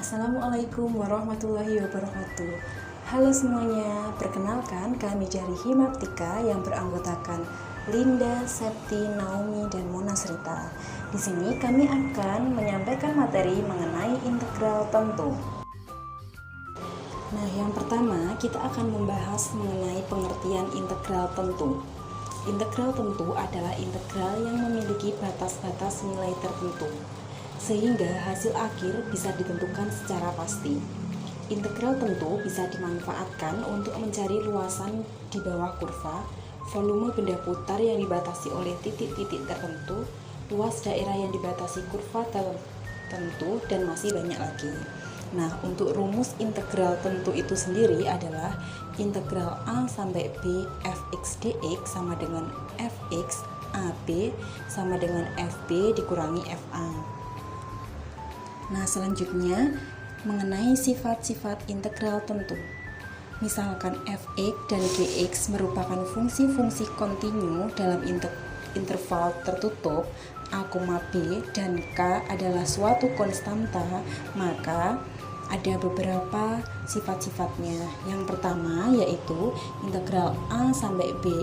Assalamualaikum warahmatullahi wabarakatuh. Halo semuanya, perkenalkan kami dari Himaptika yang beranggotakan Linda, Septi, Naomi, dan Mona Srita. Di sini kami akan menyampaikan materi mengenai integral tentu. Nah, yang pertama kita akan membahas mengenai pengertian integral tentu. Integral tentu adalah integral yang memiliki batas-batas nilai tertentu, sehingga hasil akhir bisa ditentukan secara pasti. Integral tentu bisa dimanfaatkan untuk mencari luasan di bawah kurva, volume benda putar yang dibatasi oleh titik-titik tertentu, luas daerah yang dibatasi kurva tertentu, dan masih banyak lagi. Nah, untuk rumus integral tentu itu sendiri adalah integral A sampai B fx dx sama dengan fx AB sama dengan fb dikurangi fa. Nah, selanjutnya mengenai sifat-sifat integral tentu. Misalkan fx dan gx merupakan fungsi-fungsi kontinu dalam interval tertutup a, b dan k adalah suatu konstanta, maka ada beberapa sifat-sifatnya. Yang pertama yaitu integral a sampai b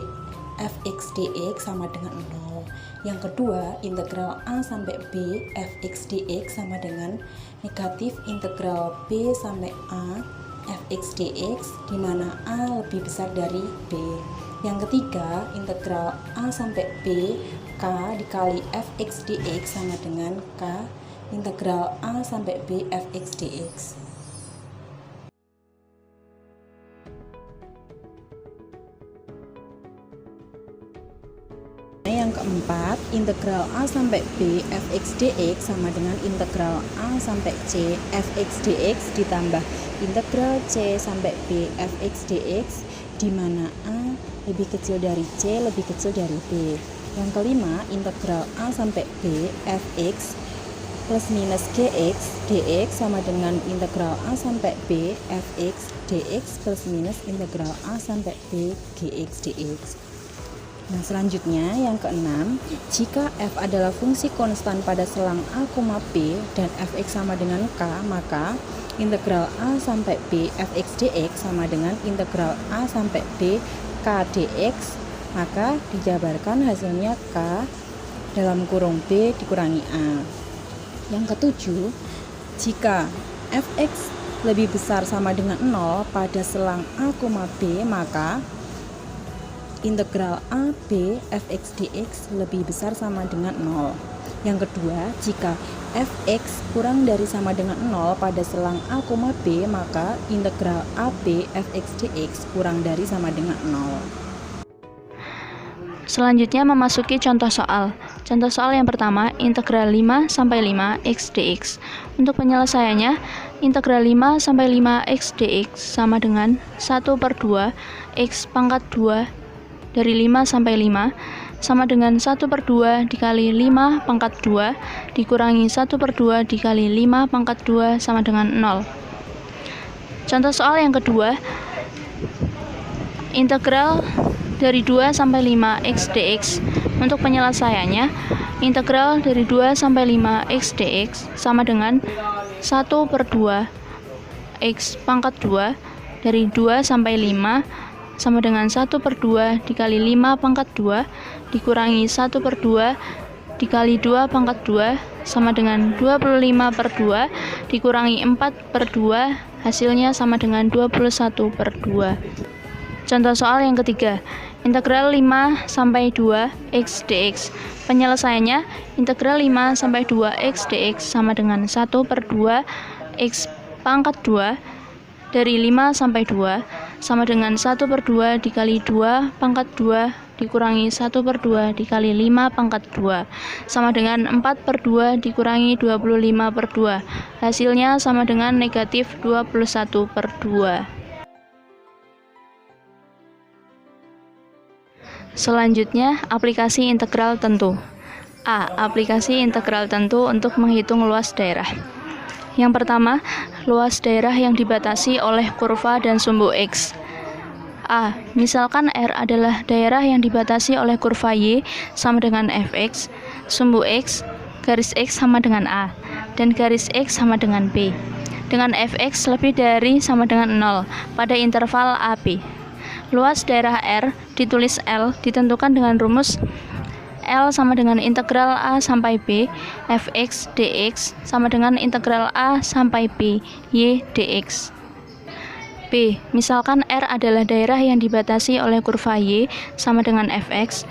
fx dx sama dengan 0. Yang kedua, integral a sampai b fx dx sama dengan negatif integral b sampai a fx dx, di mana a lebih besar dari b. Yang ketiga, integral a sampai b k dikali fx dx sama dengan k integral a sampai b fx dx. Yang keempat, integral a sampai b fx dx sama dengan integral a sampai c fx dx ditambah integral c sampai b fx dx, di mana a lebih kecil dari c lebih kecil dari b. Yang kelima, integral a sampai b fx plus minus gx dx sama dengan integral a sampai b fx dx plus minus integral a sampai b gx dx. Nah, selanjutnya yang keenam, jika f adalah fungsi konstan pada selang a, b dan fx sama dengan k, maka integral a sampai b fx dx sama dengan integral a sampai b k dx, maka dijabarkan hasilnya k dalam kurung b dikurangi a. Yang ketujuh, jika fx lebih besar sama dengan 0 pada selang a, b, maka integral a b fx dx lebih besar sama dengan 0. Yang kedua, jika fx kurang dari sama dengan 0 pada selang a, b, maka integral a b fx dx kurang dari sama dengan 0. Selanjutnya memasuki contoh soal. Contoh soal yang pertama, integral 5 sampai 5 x dx. Untuk penyelesaiannya, integral 5 sampai 5 x dx sama dengan 1/2 x pangkat 2 dari 5 sampai 5 sama dengan 1/2 dikali 5 pangkat 2 dikurangi 1/2 dikali 5 pangkat 2 sama dengan 0. Contoh soal yang kedua, integral dari 2 sampai 5 x dx. Untuk penyelesaiannya, integral dari 2 sampai 5 x dx sama dengan 1/2 x pangkat 2 dari 2 sampai 5 sama dengan 1/2 dikali 5 pangkat 2 dikurangi 1/2 dikali 2 pangkat 2 sama dengan 25/2 dikurangi 4/2, hasilnya sama dengan 21/2. Contoh soal yang ketiga, integral 5 sampai 2 x dx. Penyelesaiannya, integral 5 sampai 2 x dx sama dengan 1/2 x pangkat 2 dari 5 sampai 2 sama dengan 1/2 dikali 2 pangkat 2 dikurangi 1/2 dikali 5 pangkat 2 sama dengan 4/2 dikurangi 25/2, hasilnya sama dengan negatif 21/2. Selanjutnya, aplikasi integral tentu. A. Aplikasi integral tentu untuk menghitung luas daerah. Yang pertama, luas daerah yang dibatasi oleh kurva dan sumbu X. A. Misalkan R adalah daerah yang dibatasi oleh kurva Y sama dengan fx, sumbu X, garis X sama dengan A, dan garis X sama dengan B. dengan fx lebih dari sama dengan 0 pada interval AB. Luas daerah R ditulis L ditentukan dengan rumus L sama dengan integral A sampai B fx dx sama dengan integral A sampai B y dx. B. Misalkan R adalah daerah yang dibatasi oleh kurva Y sama dengan fx,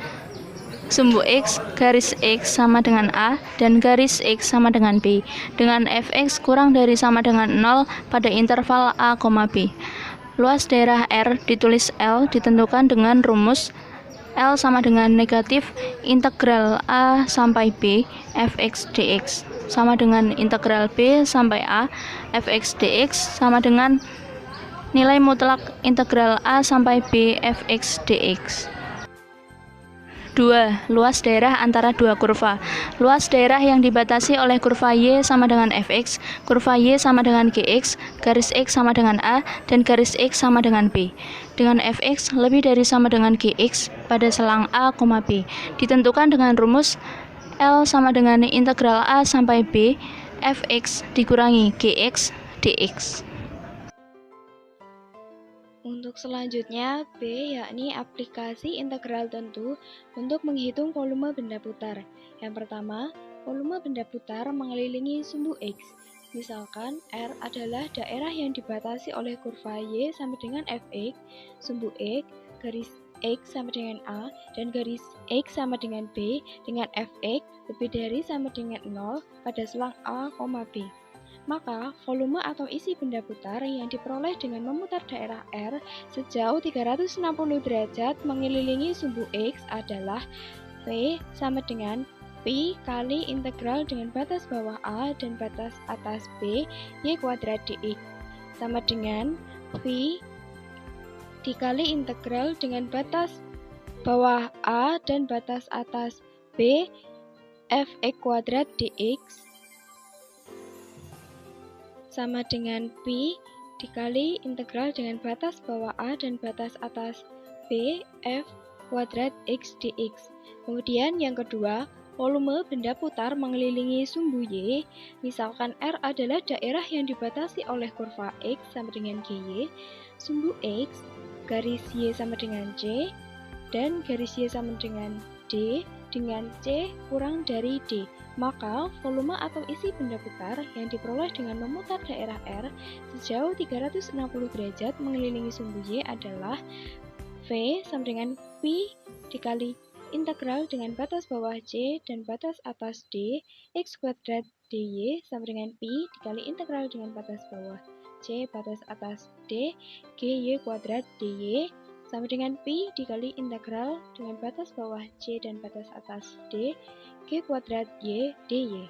sumbu X, garis X sama dengan A, dan garis X sama dengan B, dengan fx kurang dari sama dengan 0 pada interval A, B. Luas daerah R ditulis L ditentukan dengan rumus L sama dengan negatif integral A sampai B fx dx sama dengan integral B sampai A fx dx sama dengan nilai mutlak integral A sampai B fx dx. 2. Luas daerah antara dua kurva. Luas daerah yang dibatasi oleh kurva Y sama dengan fx, kurva Y sama dengan gx, garis X sama dengan A, dan garis X sama dengan B, dengan fx lebih dari sama dengan gx pada selang A, B, ditentukan dengan rumus L sama dengan integral A sampai B fx dikurangi gx dx. Untuk selanjutnya, B yakni aplikasi integral tentu untuk menghitung volume benda putar. Yang pertama, volume benda putar mengelilingi sumbu X. Misalkan R adalah daerah yang dibatasi oleh kurva Y sama dengan fx, sumbu X, garis X sama dengan A, dan garis X sama dengan B dengan fx lebih dari sama dengan 0 pada selang A, B. Maka, volume atau isi benda putar yang diperoleh dengan memutar daerah R sejauh 360 derajat mengelilingi sumbu X adalah V sama dengan Pi kali integral dengan batas bawah A dan batas atas B Y kuadrat dx sama dengan V dikali integral dengan batas bawah A dan batas atas B Fx kuadrat dx sama dengan Pi dikali integral dengan batas bawah A dan batas atas B F kuadrat X dx. Kemudian yang kedua, volume benda putar mengelilingi sumbu Y. Misalkan R adalah daerah yang dibatasi oleh kurva X sama dengan GY, sumbu X, garis Y sama dengan C, dan garis Y sama dengan D dengan C kurang dari D. Maka, volume atau isi benda putar yang diperoleh dengan memutar daerah R sejauh 360 derajat mengelilingi sumbu Y adalah V sama dengan Pi dikali integral dengan batas bawah C dan batas atas D X kuadrat dy sama dengan Pi dikali integral dengan batas bawah C batas atas D GY kuadrat dy sama dengan Pi dikali integral dengan batas bawah C dan batas atas D G kuadrat Y dy.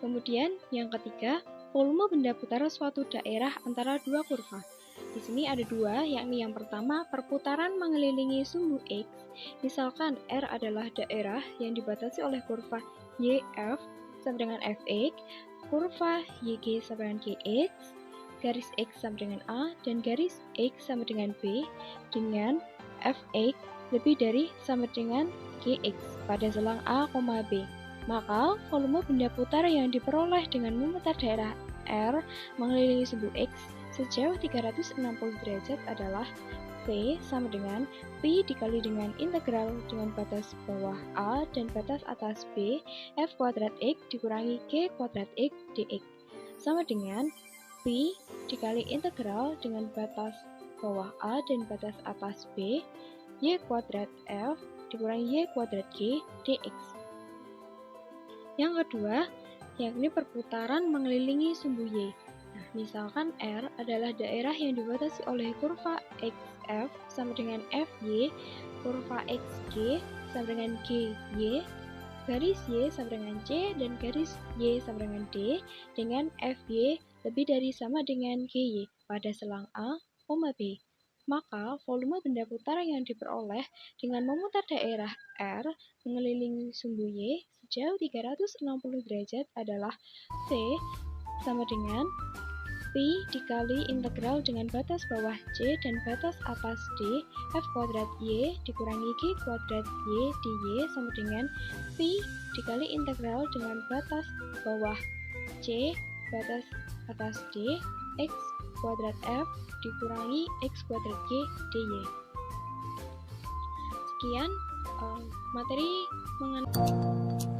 Kemudian yang ketiga, volume benda putar suatu daerah antara dua kurva. Di sini ada dua, yakni yang pertama perputaran mengelilingi sumbu X. Misalkan R adalah daerah yang dibatasi oleh kurva YF sama dengan Fx, kurva YG sama dengan Gx, garis X sama dengan A, dan garis X sama dengan B dengan Fx lebih dari sama dengan Gx pada selang A, B. Maka, volume benda putar yang diperoleh dengan memutar daerah R mengelilingi sumbu X sejauh 360 derajat adalah V sama dengan Pi dikali dengan integral dengan batas bawah A dan batas atas B F kuadrat X dikurangi G kuadrat X dx sama dengan Pi dikali integral dengan batas bawah A dan batas atas B Y kuadrat F dikurangi Y kuadrat G dx. Yang kedua, yakni perputaran mengelilingi sumbu Y. Nah, misalkan R adalah daerah yang dibatasi oleh kurva XF sama dengan FY, kurva XG sama dengan GY, garis Y sama dengan C, dan garis Y sama dengan D, dengan FY lebih dari sama dengan GY pada selang A, B. Maka, volume benda putar yang diperoleh dengan memutar daerah R mengelilingi sumbu Y sejauh 360 derajat adalah V sama dengan Pi dikali integral dengan batas bawah C dan batas atas D F kuadrat Y dikurangi G kuadrat Y dy sama dengan Pi dikali integral dengan batas bawah C batas atas D, X kuadrat F dikurangi X kuadrat G dy. Sekian materi mengenai